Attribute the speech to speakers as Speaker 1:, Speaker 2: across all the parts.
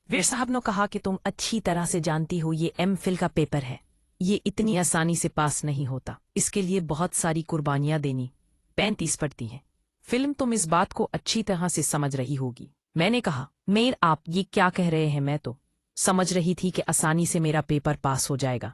Speaker 1: वीर साहब ने कहा कि तुम अच्छी तरह से जानती हो ये एम.फिल का पेपर है। ये इतनी आसानी से पास नहीं होता, इसके लिए बहुत सारी कुर्बानियां देनी 35 पड़ती हैं। फिल्म तुम इस बात को अच्छी तरह से समझ रही होगी। मैंने कहा, मेर आप ये क्या कह रहे हैं? मैं तो समझ रही थी कि आसानी से मेरा पेपर पास हो जाएगा।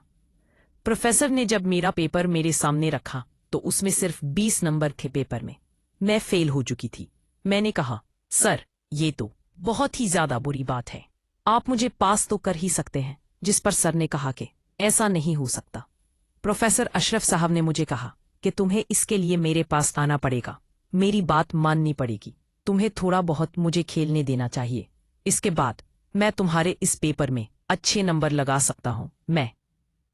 Speaker 1: प्रोफेसर ने जब मेरा पेपर मेरे सामने रखा तो उसमें सिर्फ 20 नंबर थे पेपर में। मैं फेल हो चुकी थी। मैंने कहा, सर ये तो बहुत ही ज्यादा बुरी बात है, आप मुझे पास तो कर ही सकते हैं। जिस पर सर ने कहा कि ऐसा नहीं हो सकता। प्रोफेसर अशरफ साहब ने मुझे कहा कि तुम्हें इसके लिए मेरे पास आना पड़ेगा, मेरी बात माननी पड़ेगी, तुम्हें थोड़ा बहुत मुझे खेलने देना चाहिए, इसके बाद मैं तुम्हारे इस पेपर में अच्छे नंबर लगा सकता हूं। मैं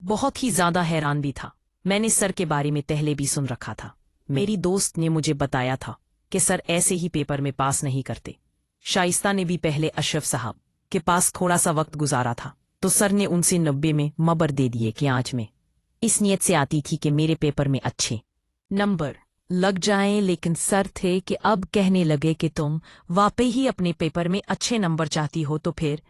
Speaker 1: बहुत ही ज्यादा हैरान भी था। मैंने सर के बारे में पहले भी सुन रखा था। मेरी दोस्त ने मुझे बताया था कि सर ऐसे ही पेपर में पास नहीं करते। शाइस्ता ने भी पहले अशरफ साहब के पास थोड़ा सा वक्त गुजारा था तो सर ने उनसे 90 में नंबर दे दिए कि आज मैं इस नियत से आती थी कि मेरे पेपर में अच्छे नंबर लग जाएं, लेकिन सर थे कि अब कहने लगे कि तुम वाकई ही अपने पेपर में अच्छे नंबर चाहती हो तो फिर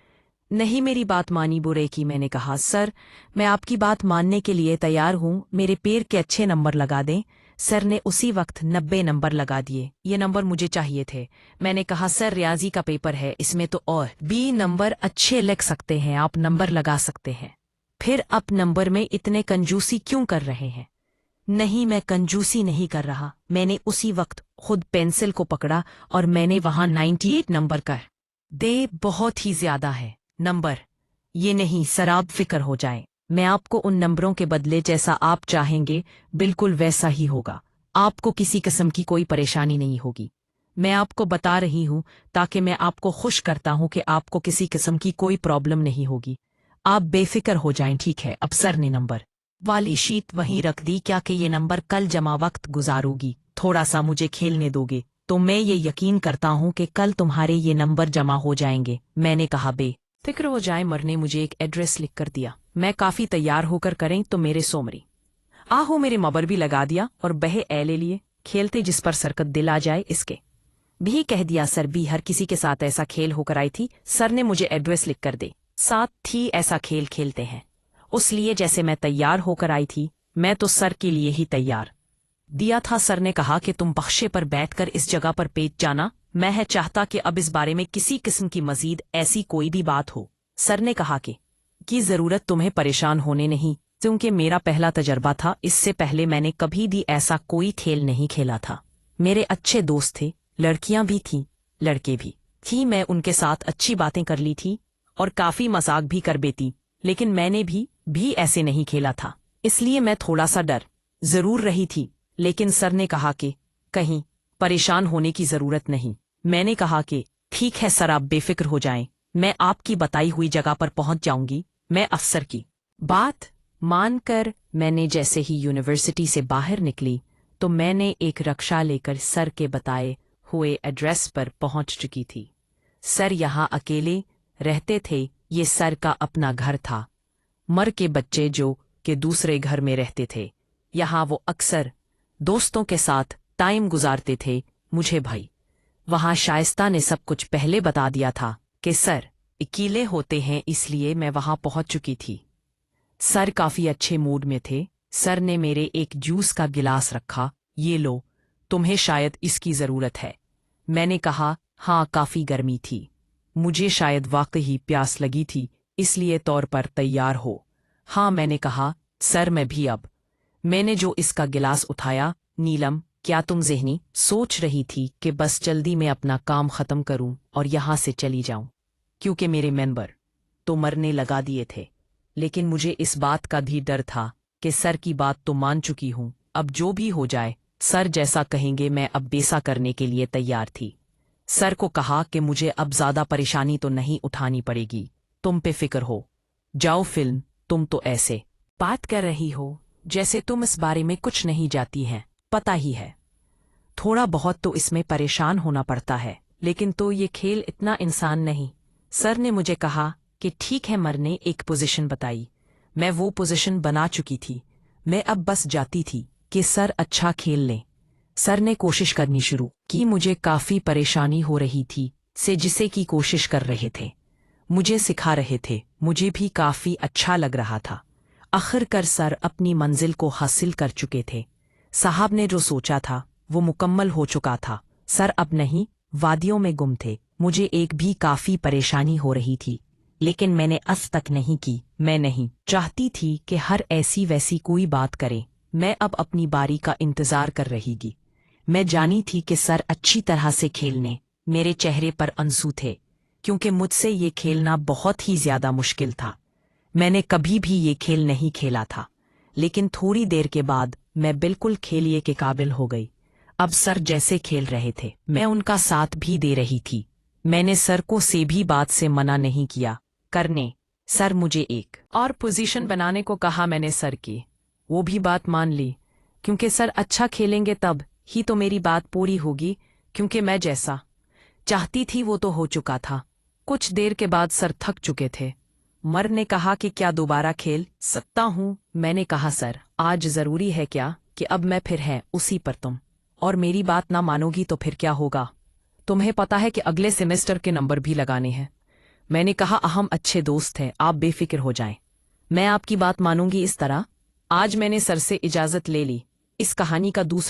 Speaker 1: नहीं मेरी बात मानी बुरे की। मैंने कहा, सर मैं आपकी बात मानने के लिए तैयार हूं, मेरे पेड़ के अच्छे नंबर लगा दें। सर ने उसी वक्त 90 नंबर लगा दिए। ये नंबर मुझे चाहिए थे। मैंने कहा, सर रियाजी का पेपर है, इसमें तो और भी नंबर अच्छे लग सकते हैं, आप नंबर लगा सकते हैं। फिर आप नंबर में इतने कंजूसी क्यों कर रहे हैं? नहीं मैं कंजूसी नहीं कर रहा। मैंने उसी वक्त खुद पेंसिल को पकड़ा और मैंने वहां 98 नंबर कर दे। बहुत ही ज्यादा है नंबर। ये नहीं सर, आप फिक्र हो जाए, मैं आपको उन नंबरों के बदले जैसा आप चाहेंगे बिल्कुल वैसा ही होगा। आपको किसी किस्म की कोई परेशानी नहीं होगी। मैं आपको बता रही हूं ताकि मैं आपको खुश करता हूं कि आपको किसी किस्म की कोई प्रॉब्लम नहीं होगी। आप बेफिक्र हो जाएं, ठीक है? अब सर ने नंबर वाली शीट वहीं रख दी। क्या कि ये नंबर कल जमा वक्त गुजारोगी, थोड़ा सा मुझे खेलने दोगे तो मैं ये यकीन करता हूं कि कल तुम्हारे ये नंबर जमा हो जाएंगे। मैंने कहा, फिक्र हो जाए। मर ने मुझे एक एड्रेस लिख कर दिया। मैं काफी तैयार होकर करें तो मेरे सोमरी आहो मेरे मबर भी लगा दिया और बहे ए ले लिए खेलते जिस पर सरकत दिल आ जाए इसके भी कह दिया। सर भी हर किसी के साथ ऐसा खेल होकर आई थी। सर ने मुझे एड्रेस लिख कर दे साथ थी ऐसा खेल खेलते हैं, उसलिए जैसे मैं तैयार होकर आई थी मैं तो सर के लिए ही तैयार दिया था। सर ने कहा कि तुम बख्शे पर बैठकर इस जगह पर पेट जाना। मैं है चाहता कि अब इस बारे में किसी किस्म की मजीद ऐसी कोई भी बात हो। सर ने कहा कि जरूरत तुम्हें परेशान होने नहीं, क्योंकि मेरा पहला तजर्बा था। इससे पहले मैंने कभी भी ऐसा कोई खेल नहीं खेला था। मेरे अच्छे दोस्त थे, लड़कियां भी थीं, लड़के भी थी। मैं उनके साथ अच्छी बातें कर ली थी और काफी मजाक भी कर बेती, लेकिन मैंने भी ऐसे नहीं खेला था, इसलिए मैं थोड़ा सा डर जरूर रही थी। लेकिन सर ने कहा कि कहीं परेशान होने की जरूरत नहीं। मैंने कहा कि ठीक है सर, आप बेफिक्र हो जाएं, मैं आपकी बताई हुई जगह पर पहुंच जाऊंगी। मैं अफसर की बात मानकर मैंने जैसे ही यूनिवर्सिटी से बाहर निकली तो मैंने एक रक्षा लेकर सर के बताए हुए एड्रेस पर पहुंच चुकी थी। सर यहाँ अकेले रहते थे, ये सर का अपना घर था। मर के बच्चे जो कि दूसरे घर में रहते थे, यहाँ वो अक्सर दोस्तों के साथ टाइम गुजारते थे। मुझे भाई वहां शाइस्ता ने सब कुछ पहले बता दिया था कि सर अकेले होते हैं, इसलिए मैं वहां पहुंच चुकी थी। सर काफी अच्छे मूड में थे। सर ने मेरे एक जूस का गिलास रखा, ये लो, तुम्हें शायद इसकी जरूरत है। मैंने कहा, हाँ काफी गर्मी थी, मुझे शायद वाकई प्यास लगी थी, इसलिए तौर पर तैयार हो। हाँ मैंने कहा, सर मैं भी अब मैंने जो इसका गिलास उठाया। नीलम क्या तुम ज़हनी सोच रही थी कि बस जल्दी में अपना काम ख़त्म करूं और यहाँ से चली जाऊं, क्योंकि मेरे मेंबर तो मरने लगा दिए थे। लेकिन मुझे इस बात का भी डर था कि सर की बात तो मान चुकी हूं, अब जो भी हो जाए सर जैसा कहेंगे मैं अब बेसा करने के लिए तैयार थी। सर को कहा कि मुझे अब ज़्यादा परेशानी तो नहीं उठानी पड़ेगी, तुम पे फिक्र हो जाओ। फिल्म तुम तो ऐसे बात कर रही हो जैसे तुम इस बारे में कुछ नहीं जाती हैं, पता ही है थोड़ा बहुत तो इसमें परेशान होना पड़ता है, लेकिन तो ये खेल इतना इंसान नहीं। सर ने मुझे कहा कि ठीक है। मर ने एक पोजीशन बताई, मैं वो पोजीशन बना चुकी थी। मैं अब बस जाती थी कि सर अच्छा खेल लें। सर ने कोशिश करनी शुरू की। मुझे काफी परेशानी हो रही थी से जिसे की कोशिश कर रहे थे मुझे सिखा रहे थे। मुझे भी काफी अच्छा लग रहा था। आखिरकार सर अपनी मंजिल को हासिल कर चुके थे। साहब ने जो सोचा था वो मुकम्मल हो चुका था। सर अब नहीं वादियों में गुम थे। मुझे एक भी काफी परेशानी हो रही थी, लेकिन मैंने आज तक नहीं की। मैं नहीं चाहती थी कि हर ऐसी वैसी कोई बात करे। मैं अब अपनी बारी का इंतजार कर रहीगी। मैं जानी थी कि सर अच्छी तरह से खेलने। मेरे चेहरे पर आंसू थे, क्योंकि मुझसे ये खेलना बहुत ही ज्यादा मुश्किल था। मैंने कभी भी ये खेल नहीं खेला था, लेकिन थोड़ी देर के बाद मैं बिल्कुल खेलिए के काबिल हो गई। अब सर जैसे खेल रहे थे मैं उनका साथ भी दे रही थी। मैंने सर को से भी बात से मना नहीं किया करने। सर मुझे एक और पोजीशन बनाने को कहा, मैंने सर की वो भी बात मान ली, क्योंकि सर अच्छा खेलेंगे तब ही तो मेरी बात पूरी होगी, क्योंकि मैं जैसा चाहती थी वो तो हो चुका था। कुछ देर के बाद सर थक चुके थे। मर ने कहा कि क्या दोबारा खेल सकता हूँ? मैंने कहा सर आज जरूरी है क्या कि अब मैं फिर है उसी पर तुम और मेरी बात ना मानोगी तो फिर क्या होगा? तुम्हें पता है कि अगले सेमेस्टर के नंबर भी लगाने हैं। मैंने कहा हम अच्छे दोस्त हैं, आप बेफिक्र हो जाएं। मैं आपकी बात मानूंगी इस तरह। आज मैंने सर से इजाजत ले ली। इस कहानी का दूसरा